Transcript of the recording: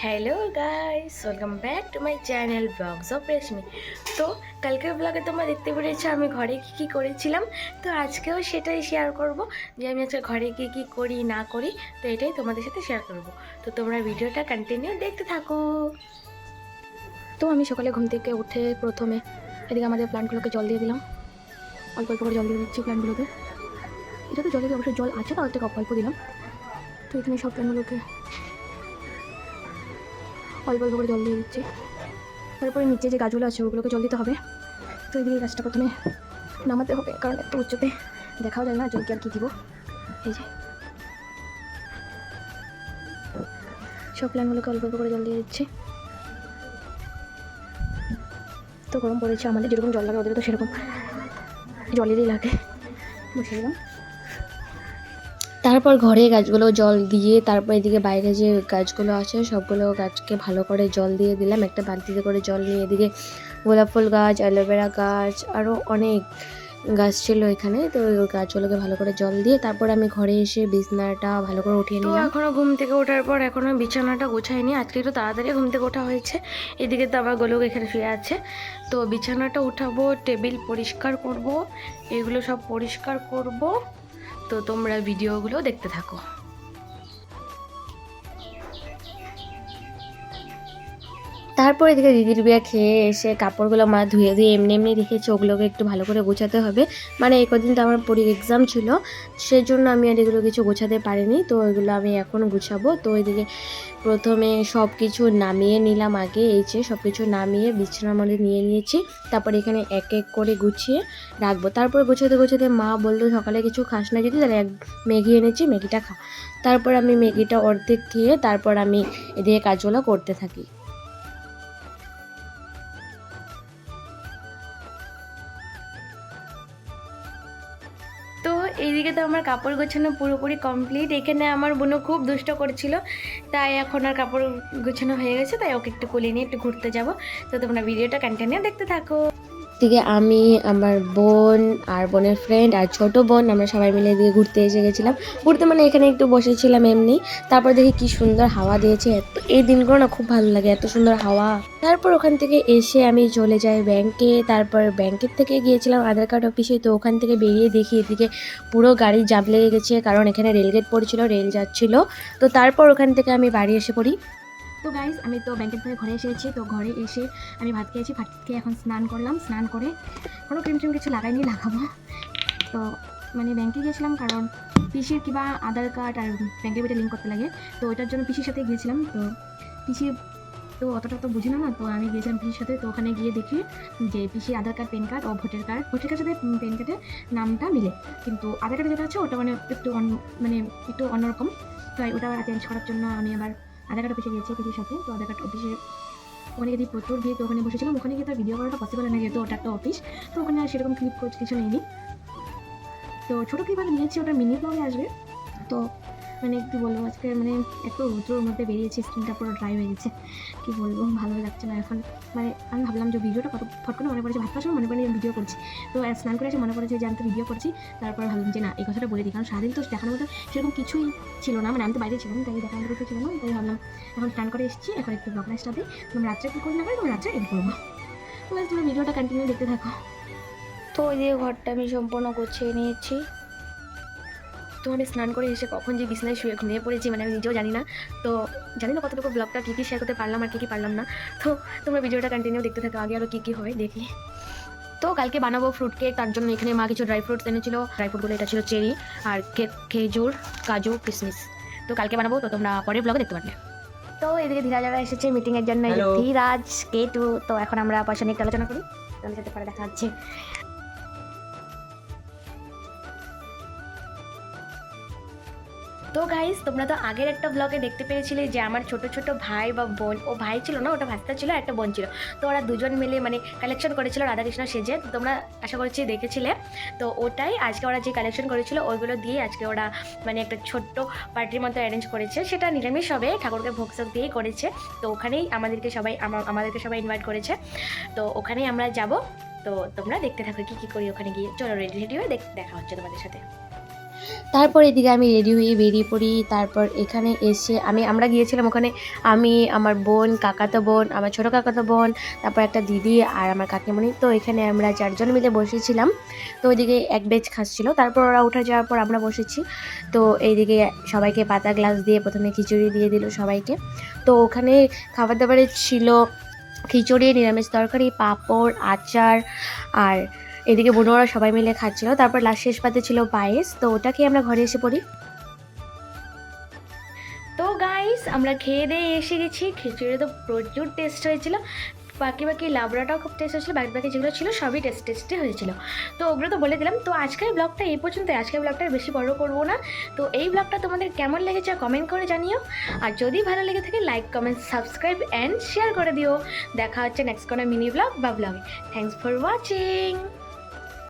Hello guys, welcome back to my channel blogs of Reshmi. তো কালকের ব্লগে তোমরা দেখতে পেরেছো আমি ঘরে কী করেছিলাম। তো আজকেও সেটাই শেয়ার করব যে আমি আজকে ঘরে কী করি না করি। তো এটাই তোমাদের সাথে শেয়ার করব। তো তোমরা ভিডিওটা কন্টিনিউ দেখতে থাকো। তো আমি সকালে ঘুম থেকে উঠে প্রথমে এদিকে আমাদের প্ল্যান্টগুলোকে জল দিয়ে দিলাম। অল্প অল্প করে জল দিয়ে দিচ্ছি প্ল্যান্টগুলোতে। এটাতে জলে অবশ্যই জল আছে, তাও থেকে অল্প দিলাম। তো এখানে সব প্ল্যান্টগুলোকে অল্প অল্প করে জল দিয়ে দিচ্ছি। তারপরে নিচে যে গাছগুলো আছে ওগুলোকে জল দিতে হবে। তো এদিকে গাছটা প্রথমে নামাতে হবে, কারণ একটু উচ্চতে দেখাও যায় না জলকে আর কি দিব। এই যে সব প্ল্যানগুলোকে অল্প অল্প করে জল দিয়ে দিচ্ছি। তো গরম পড়েছে, আমাদের যেরকম জল লাগে ওদের তো সেরকম জলেরই লাগে, বুঝে গেলাম। তারপর ঘরে গাছগুলো জল দিয়ে তারপর এদিকে বাইরে যে গাছগুলো আছে সবগুলো গাছকে ভালো করে জল দিয়ে দিলাম। একটা বালতিতে করে জল নিয়ে এদিকে গোলাপ ফুল গাছ, অ্যালোভেরা গাছ, আরও অনেক গাছ ছিল এখানে। তো ওই গাছগুলোকে ভালো করে জল দিয়ে তারপর আমি ঘরে এসে বিছানাটা ভালো করে উঠিয়ে নিলাম। এখনও ঘুম থেকে ওঠার পর এখনও বিছানাটা গোছাইনি, আজকে একটু তাড়াতাড়ি ঘুম থেকে ওঠা হয়েছে। এদিকে তো আমার গোলক এখানে শুয়ে আছে। তো বিছানাটা উঠাবো, টেবিল পরিষ্কার করব, এগুলো সব পরিষ্কার করব। তো তোমরা ভিডিওগুলো দেখতে থাকো। তারপর এদিকে দিদির বিয়া খেয়ে এসে কাপড়গুলো মা ধুয়ে ধুয়ে এমনি এমনি রেখেছে, ওগুলোকে একটু ভালো করে গোছাতে হবে। মানে এই কদিন তো আমার এক্সাম ছিল, সেই জন্য আমি আর এগুলো কিছু গোছাতে পারিনি। তো এগুলো আমি এখন গুছাবো। তো এদিকে প্রথমে সব কিছু নামিয়ে নিলাম। আগে এই যে সব কিছু নামিয়ে বিছানার মধ্যে নিয়ে নিয়েছি। তারপর এখানে এক এক করে গুছিয়ে রাখবো। তারপর গোছাতে গোছাতে মা বললো সকালে কিছু খাস না যদি, তাহলে ম্যাগি এনেছি, ম্যাগিটা খা। তারপর আমি ম্যাগিটা অর্ধেক খেয়ে তারপর আমি এদিকে কাজগুলো করতে থাকি। তো এইদিকে তো আমার কাপড় গোছানো পুরোপুরি কমপ্লিট। এখানে আমার বোনও খুব দুষ্ট করছিল, তাই এখন আর কাপড় গোছানো হয়ে গেছে, তাই ওকে একটু কোলে নিয়ে একটু ঘুরতে যাব। তো তোমরা ভিডিওটা কন্টিনিউ দেখতে থাকো। দিকে আমি, আমার বোন আর বোনের ফ্রেন্ড আর ছোট বোন আমরা সবাই মিলে দিয়ে ঘুরতে এসে গেছিলাম। ঘুরতে মানে এখানে একটু বসেছিলাম এমনি। তারপর দেখি কি সুন্দর হাওয়া দিয়েছে, এত এই দিনগুলো না খুব ভালো লাগে, এত সুন্দর হাওয়া। তারপর ওখান থেকে এসে আমি চলে যাই ব্যাংকে। তারপর ব্যাংকের থেকে গিয়েছিলাম আধার কার্ড অফিসে। তো ওখান থেকে বেরিয়ে দেখি এদিকে পুরো গাড়ি জাম লেগে গেছে, কারণ এখানে রেলগেট পড়েছিল, রেল যাচ্ছিল। তো তারপর ওখান থেকে আমি বাড়ি এসে পড়ি। তো গাইজ আমি তো ব্যাংকের থেকে ঘরে এসেছি। তো ঘরে এসে আমি ভাত খেয়েছি, ভাত খেয়ে এখন স্নান করলাম। স্নান করে কোনো ক্রিম ট্রিম কিছু লাগাইনি, লাগাবো। তো মানে ব্যাংকে গিয়েছিলাম কারণ পিসির কিংবা আধার কার্ড আর ব্যাংকের বইটা লিঙ্ক করতে লাগে। তো ওটার জন্য পিসির সাথে গিয়েছিলাম। তো পিসি তো অতটা তো বুঝি না, তো আমি গিয়েছিলাম পিসির সাথে। তো ওখানে গিয়ে দেখি যে পিসির আধার কার্ড, প্যান কার্ড ও ভোটার কার্ডের সাথে প্যান কার্ডের নামটা মিলে, কিন্তু আধার কার্ডে যেটা আছে ওটা মানে একটু অন্যরকম। তাই ওটা চেঞ্জ করার জন্য আমি আবার আধার কার্ড অফিসে গিয়েছি পিসির সাথে। তো আধার কার্ড অফিসে ওখানে গিয়ে প্রচুর ভিড়। তো ওখানে বসেছিলাম, ওখানে গিয়ে তার ভিডিও করাটা পসিবল না, যেহেতু ওটা একটা অফিস। তো ওখানে আর সেরকম ক্লিপ কিছু নেইনি। তো ছোটো ক্লিপ আগে নিয়েছি, ওটা মিনি ব্লগে আসবে। তো মানে কী বলবো, আজকে মানে এত রৌদ্রের মধ্যে বেরিয়েছি, স্কিনটা পুরো ড্রাই হয়ে গেছে, কী বলবো, ভালো লাগছে না এখন। মানে আমি ভাবলাম যে ভিডিওটা কত ফট করে মনে পড়েছে, ভাত খাওয়ার সময় মনে পড়ে ভিডিও করছি। তো স্নান করে এসে মনে পড়েছে যে আমি তো ভিডিও করছি। তারপর ভাবলাম যে না, এই কথাটা বলে দিই, কারণ সারাদিন তো দেখানোর মতো সেরকম কিছুই ছিল না। মানে আমি তো বাইরে ছিলাম, তাই দেখানোর কিছু ছিল না। তাই ভাবলাম এখন স্নান করে এসেছি, এখন একটু ব্লগ লাইফটা দিই। তুমি রাত্রে কী করি না করে, তুমি রাত্রে এড করবো। তো তুমি ভিডিওটা কন্টিনিউ দেখতে থাকো। তো ওই দিয়ে ঘরটা আমি সম্পূর্ণ গুছিয়ে নিয়েছি। তো আমি স্নান করে এসে কখন যে বিছানায় শুয়ে ঘুমিয়ে পড়েছি, মানে আমি নিজেও জানি না। তো জানি না কতটুকু ব্লগটা কী শেয়ার করতে পারলাম আর কী পারলাম না। তো তোমরা ভিডিওটা কন্টিনিউ দেখতে থাকো, আগে আরও কী হয় দেখি। তো কালকে বানাবো ফ্রুট কেক, তার জন্য এখানে মা কিছু ড্রাই ফ্রুটস এনেছিল। ড্রাই ফ্রুটগুলো এটা ছিল চেরি আর খেজুর, কাজু, কিশমিশ। তো কালকে বানাবো, তো তোমরা পরের ব্লগে দেখতে পারবে। তো এদিকে ধীরাজরা এসেছে মিটিংয়ের জন্য, ধীরাজ K2। তো এখন আমরা পয়সা নিয়ে আলোচনা করি, তাদের সাথে পরে দেখা হচ্ছে। তো গাইস, তোমরা তো আগের একটা ব্লগে দেখতে পেয়েছিলে যে আমার ছোট ছোট ভাই বা বোন, ও ভাই ছিল না, ওটা ভাস্তা ছিল, একটা বোন ছিল। তো ওরা দুজন মিলে মানে কালেকশন করেছিল রাধাকৃষ্ণ সেজে। তো তোমরা আশা করছি দেখেছিলে। তো ওটাই আজকে ওরা যে কালেকশন করেছিল ওইগুলো দিয়ে আজকে ওরা মানে একটা ছোট্ট পার্টির মতো অ্যারেঞ্জ করেছে। সেটা নিরামিষ হবে, ঠাকুরকে ভোগ সোগ দিয়েই করেছে। তো ওখানেই আমাদেরকে সবাই ইনভাইট করেছে। তো ওখানেই আমরা যাব। তো তোমরা দেখতে থাকো কী করি ওখানে গিয়ে। চলো রেডি হয়ে দেখা হচ্ছে তোমাদের সাথে। তারপর এদিকে আমি রেডি হয়ে বেরিয়ে পড়ি। তারপর এখানে এসে আমরা গিয়েছিলাম ওখানে, আমি, আমার বোন, কাকাতো বোন, আমার ছোটো কাকাতো বোন, তারপর একটা দিদি আর আমার কাকিমণি। তো এখানে আমরা 4 জন মিলে বসেছিলাম। তো ওইদিকে এক বেচ খাচ্ছিল, তারপর ওরা উঠে যাওয়ার পর আমরা বসেছি। তো এইদিকে সবাইকে পাতা গ্লাস দিয়ে প্রথমে খিচুড়ি দিয়ে দিল সবাইকে। তো ওখানে খাবার দাবারে ছিল খিচুড়ি, নিরামিষ তরকারি, পাঁপড়, আচার, আর এদিকে বোনরা সবাই মিলে খাচ্ছিল। তারপর লাস্ট শেষ পাতে ছিল পায়েস, তো ওটা খেয়ে আমরা ঘরে এসে পড়ি। তো গাইস আমরা খেয়ে দিয়ে এসে গেছি। খিচুড়ি তো প্রচুর টেস্ট হয়েছিল, বাকি লাবড়াটাও খুব টেস্ট হয়েছিলো, বাকি যেগুলো ছিল সবই টেস্টি হয়েছিল। তো ওগুলো তো বলে দিলাম। তো আজকের ব্লগটা এই পর্যন্ত, আজকের ব্লগটা বেশি বড় করবো না। তো এই ব্লগটা তোমাদের কেমন লেগেছে কমেন্ট করে জানিও, আর যদি ভালো লেগে থাকে like, comment, subscribe and share করে দিও। দেখা হচ্ছে নেক্সট কোনো মিনি ব্লগ বা ব্লগে। Thanks for watching.